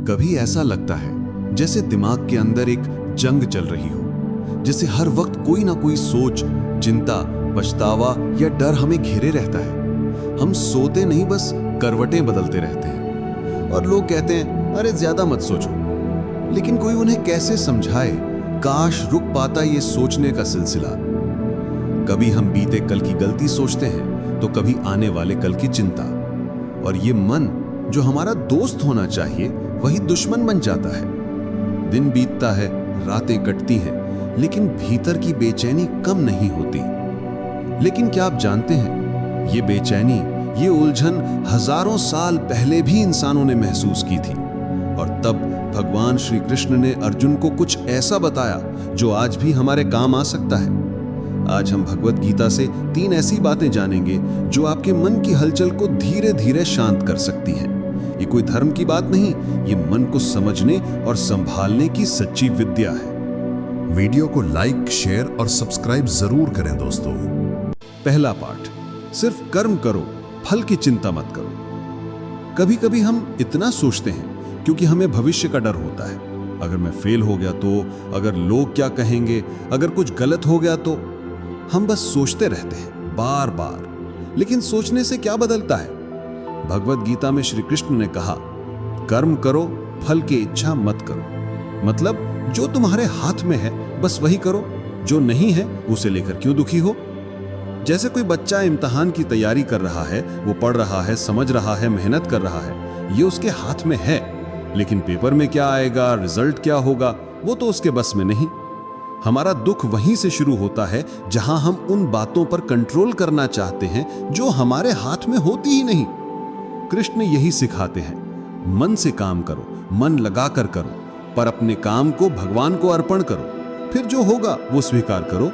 कभी ऐसा लगता है जैसे दिमाग के अंदर एक जंग चल रही हो, जैसे हर वक्त कोई ना कोई सोच, चिंता, पछतावा या डर हमें घेरे रहता है। हम सोते नहीं, बस करवटें बदलते रहते हैं। और लोग कहते हैं, अरे ज्यादा मत सोचो, लेकिन कोई उन्हें कैसे समझाए, काश रुक पाता ये सोचने का सिलसिला। कभी हम बीते कल की गलती सोचते हैं, तो कभी आने वाले कल की चिंता। और ये मन जो हमारा दोस्त होना चाहिए, वही दुश्मन बन जाता है। दिन बीतता है, रातें कटती हैं, लेकिन भीतर की बेचैनी कम नहीं होती। लेकिन क्या आप जानते हैं, ये बेचैनी, ये उलझन हजारों साल पहले भी इंसानों ने महसूस की थी। और तब भगवान श्री कृष्ण ने अर्जुन को कुछ ऐसा बताया जो आज भी हमारे काम आ सकता है। आज हम भगवत गीता से 3 ऐसी बातें जानेंगे जो आपके मन की हलचल को धीरे धीरे शांत कर सकती हैं। ये कोई धर्म की बात नहीं, ये मन को समझने और संभालने की सच्ची विद्या है। वीडियो को लाइक, शेयर और सब्सक्राइब जरूर करें दोस्तों। पहला पाठ, सिर्फ कर्म करो, फल की चिंता मत करो। कभी कभी हम इतना सोचते हैं क्योंकि हमें भविष्य का डर होता है। अगर मैं फेल हो गया तो, अगर लोग क्या कहेंगे, अगर कुछ गलत हो गया तो। हम बस सोचते रहते हैं बार बार। लेकिन सोचने से क्या बदलता है? भगवत गीता में श्री कृष्ण ने कहा, कर्म करो, फल की इच्छा मत करो। मतलब जो तुम्हारे हाथ में है बस वही करो, जो नहीं है उसे लेकर क्यों दुखी हो। जैसे कोई बच्चा इम्तिहान की तैयारी कर रहा है, वो पढ़ रहा है, समझ रहा है, मेहनत कर रहा है, ये उसके हाथ में है। लेकिन पेपर में क्या आएगा, रिजल्ट क्या होगा, वो तो उसके बस में नहीं। हमारा दुख वहीं से शुरू होता है जहां हम उन बातों पर कंट्रोल करना चाहते हैं जो हमारे हाथ में होती ही नहीं। कृष्ण यही सिखाते हैं, मन से काम करो, मन लगाकर करो, पर अपने काम को भगवान को अर्पण करो, फिर जो होगा वो स्वीकार करो।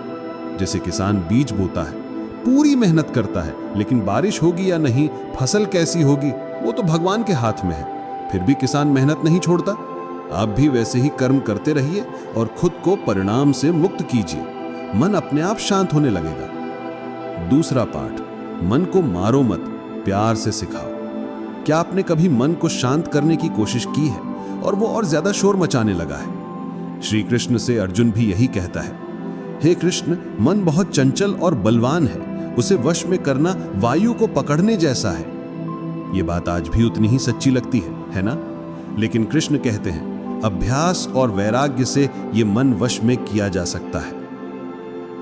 जैसे किसान बीज बोता है, पूरी मेहनत करता है, लेकिन बारिश होगी या नहीं, फसल कैसी होगी, वो तो भगवान के हाथ में है। फिर भी किसान मेहनत नहीं छोड़ता। आप भी वैसे ही कर्म करते रहिए और खुद को परिणाम से मुक्त कीजिए। मन अपने आप शांत होने लगेगा। दूसरा पाठ, मन को मारो मत, प्यार से सिखाओ। क्या आपने कभी मन को शांत करने की कोशिश की है और वो और ज्यादा शोर मचाने लगा है? श्री कृष्ण से अर्जुन भी यही कहता है, हे कृष्ण, मन बहुत चंचल और बलवान है, उसे वश में करना वायु को पकड़ने जैसा है। ये बात आज भी उतनी ही सच्ची लगती है ना? लेकिन कृष्ण कहते हैं, अभ्यास और वैराग्य से ये मन वश में किया जा सकता है।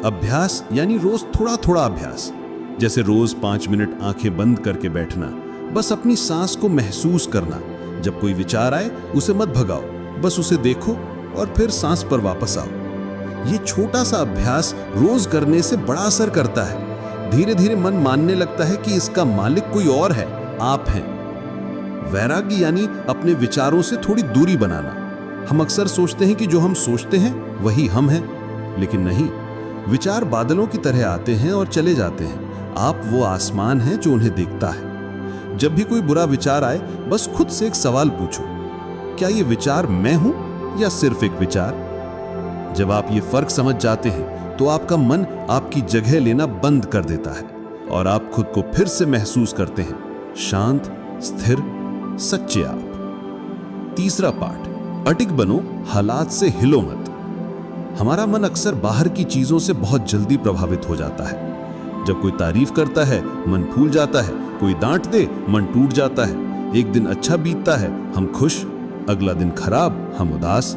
अभ्यास यानी रोज थोड़ा थोड़ा अभ्यास, जैसे रोज 5 मिनट आंखें बंद करके बैठना, बस अपनी सांस को महसूस करना। जब कोई विचार आए उसे मत भगाओ, बस उसे देखो और फिर सांस पर वापस आओ। ये छोटा सा अभ्यास रोज करने से बड़ा असर करता है। धीरे धीरे मन मानने लगता है कि इसका मालिक कोई और है, आप हैं। वैराग्य यानी अपने विचारों से थोड़ी दूरी बनाना। हम अक्सर सोचते हैं कि जो हम सोचते हैं वही हम हैं, लेकिन नहीं। विचार बादलों की तरह आते हैं और चले जाते हैं। आप वो आसमान हैं जो उन्हें देखता है। जब भी कोई बुरा विचार आए, बस खुद से एक सवाल पूछो, क्या ये विचार मैं हूं या सिर्फ एक विचार? जब आप ये फर्क समझ जाते हैं तो आपका मन आपकी जगह लेना बंद कर देता है और आप खुद को फिर से महसूस करते हैं शांत, स्थिर, सच्चे आप। तीसरा पाठ, अटिक बनो, हालात से हिलो मत। हमारा मन अक्सर बाहर की चीजों से बहुत जल्दी प्रभावित हो जाता है। जब कोई तारीफ करता है, मन फूल जाता है। कोई डांट दे, मन टूट जाता है। एक दिन अच्छा बीतता है, हम खुश, अगला दिन खराब, हम उदास।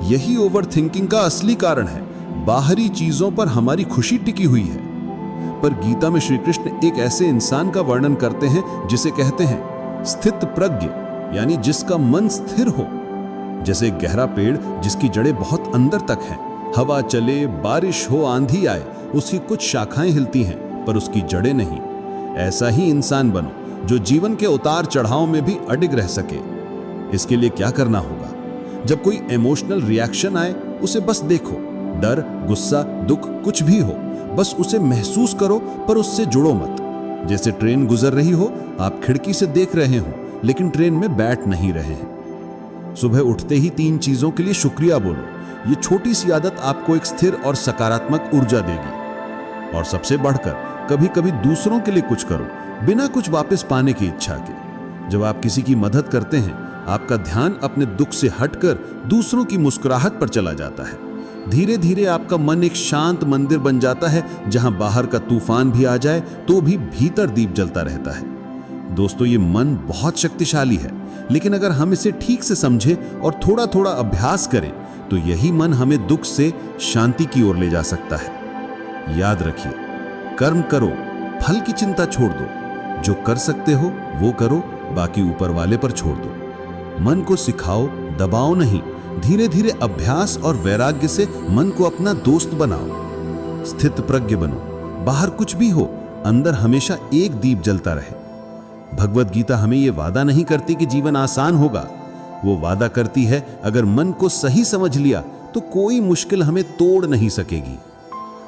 यही ओवर थिंकिंग का असली कारण है। बाहरी चीजों पर हमारी खुशी टिकी हुई है। पर गीता में श्री कृष्ण एक ऐसे इंसान का वर्णन करते हैं जिसे कहते हैं स्थित प्रज्ञ, यानी जिसका मन स्थिर हो। जैसे एक गहरा पेड़ जिसकी जड़ें बहुत अंदर तक हैं। हवा चले, बारिश हो, आंधी आए, उसकी कुछ शाखाएं हिलती हैं पर उसकी जड़ें नहीं। ऐसा ही इंसान बनो जो जीवन के उतार चढ़ाव में भी अडिग रह सके। इसके लिए क्या करना होगा? जब कोई इमोशनल रिएक्शन आए, उसे बस देखो। डर, गुस्सा, दुख, कुछ भी हो, बस उसे महसूस करो, पर उससे जुड़ो मत। जैसे ट्रेन गुजर रही हो, आप खिड़की से देख रहे हो लेकिन ट्रेन में बैठ नहीं रहे हैं। सुबह उठते ही 3 चीजों के लिए शुक्रिया बोलो। ये छोटी सी आदत आपको एक स्थिर और सकारात्मक ऊर्जा देगी। और सबसे बढ़कर कभी कभी दूसरों के लिए कुछ करो, बिना कुछ वापस पाने की इच्छा के। जब आप किसी की मदद करते हैं आपका ध्यान अपने दुख से हटकर दूसरों की मुस्कुराहट पर चला जाता है। धीरे धीरे आपका मन एक शांत मंदिर बन जाता है, जहां बाहर का तूफान भी आ जाए तो भी भीतर दीप जलता रहता है। दोस्तों, ये मन बहुत शक्तिशाली है, लेकिन अगर हम इसे ठीक से समझें और थोड़ा थोड़ा अभ्यास करें तो यही मन हमें दुख से शांति की ओर ले जा सकता है। याद रखिए, कर्म करो, फल की चिंता छोड़ दो। जो कर सकते हो वो करो, बाकी ऊपर वाले पर छोड़ दो। मन को सिखाओ, दबाओ नहीं। धीरे धीरे अभ्यास और वैराग्य से मन को अपना दोस्त बनाओ। स्थित प्रज्ञ बनो। बाहर कुछ भी हो, अंदर हमेशा एक दीप जलता रहे। भगवत गीता हमें यह वादा नहीं करती कि जीवन आसान होगा। वो वादा करती है, अगर मन को सही समझ लिया तो कोई मुश्किल हमें तोड़ नहीं सकेगी।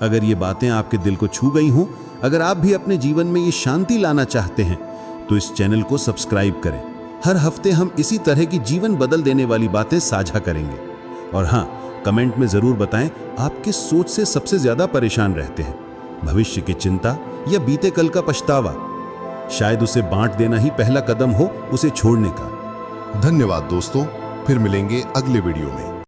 अगर ये बातें आपके दिल को छू गई हों, अगर आप भी अपने जीवन में ये शांति लाना चाहते हैं, तो इस चैनल को सब्सक्राइब करें। हर हफ्ते हम इसी तरह की जीवन बदल देने वाली बातें साझा करेंगे। और हाँ, कमेंट में जरूर बताएं आप किस सोच से सबसे ज्यादा परेशान रहते हैं, भविष्य की चिंता या बीते कल का पछतावा। शायद उसे बांट देना ही पहला कदम हो उसे छोड़ने का। धन्यवाद दोस्तों, फिर मिलेंगे अगले वीडियो में।